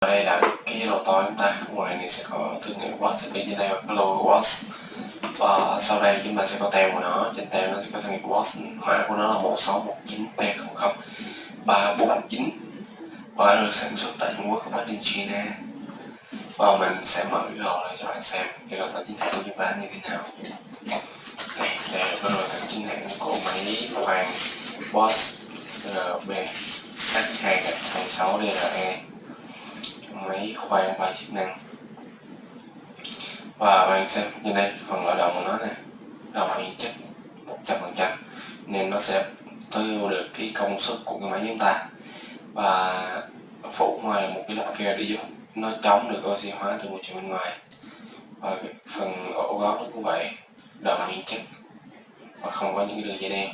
Đây là cái lô to chúng ta. Ngoài này sẽ có thương hiệu Watch đi trên đây và cái logo Watch, và sau đây chúng ta sẽ có tem của nó. Trên tem nó sẽ có thương hiệu Watch, mã của nó là 1619P00349 và nó được sản xuất tại Trung Quốc, made in China. Và mình sẽ mở cái lô này cho bạn xem cái lô to chính hãng của chúng ta như thế nào. Đây là cái lô to chính hãng của máy khoan Bosch RB H2-26DRE, máy khoan 3 chức năng. Và bạn xem như đây, phần lõi đồng của nó nè, đồng nguyên chất 100% nên nó sẽ tối ưu được cái công suất của cái máy chúng ta. Và phủ ngoài là một cái lớp keo để giúp nó chống được oxy hóa từ môi trường bên ngoài. Và cái phần ổ gót nó cũng vậy, đồng nguyên chất và không có những cái đường dây đen.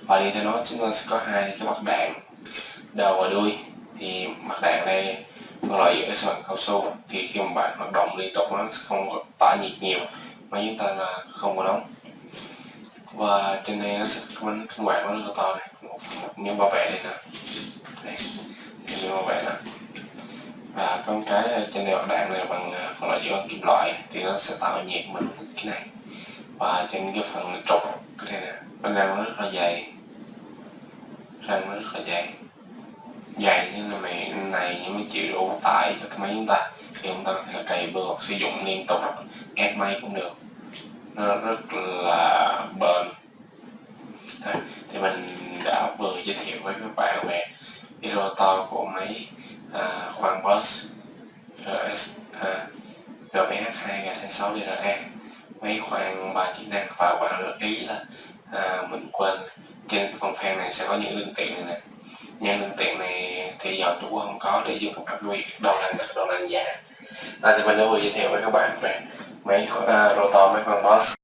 Và đi theo nó chúng ta sẽ có hai cái mặt đạn đầu và đuôi. Thì mặt đạn đây phân loại giữa bằng cao su, thì khi mà bạn hoạt động liên tục nó sẽ không tỏa nhiệt nhiều, máy chúng ta là không có nóng. Và trên đây nó sẽ có bánh phân quạt nó rất là to này, một miếng bảo vệ đây nè, đây miếng bảo vệ nè. Và có cái trên đây mặt đạn này bằng phân loại giữa bằng kim loại thì nó sẽ tạo nhiệt mình cái này. Và trên cái phần trục cái này nè, bên răng nó rất là dày, răng nó rất là dày như là này nhưng mới chịu đủ tải cho cái máy chúng ta. Thì chúng ta có thể cày bừa hoặc sử dụng liên tục, ép máy cũng được, nó rất là bền. Đấy, thì mình đã vừa giới thiệu với các bạn về cái lô to của máy khoan Bosch GBH2-26DRE, máy khoan 3 chức năng. Và bạn lưu ý là mình quên trên cái phần phan này sẽ có những linh kiện này nè. Nhưng linh kiện này thì dòng Trung Quốc không có để dùng áp dụng đầu lăn giá. Thì mình đã vừa giới thiệu với các bạn về máy rotor máy khoan Bosch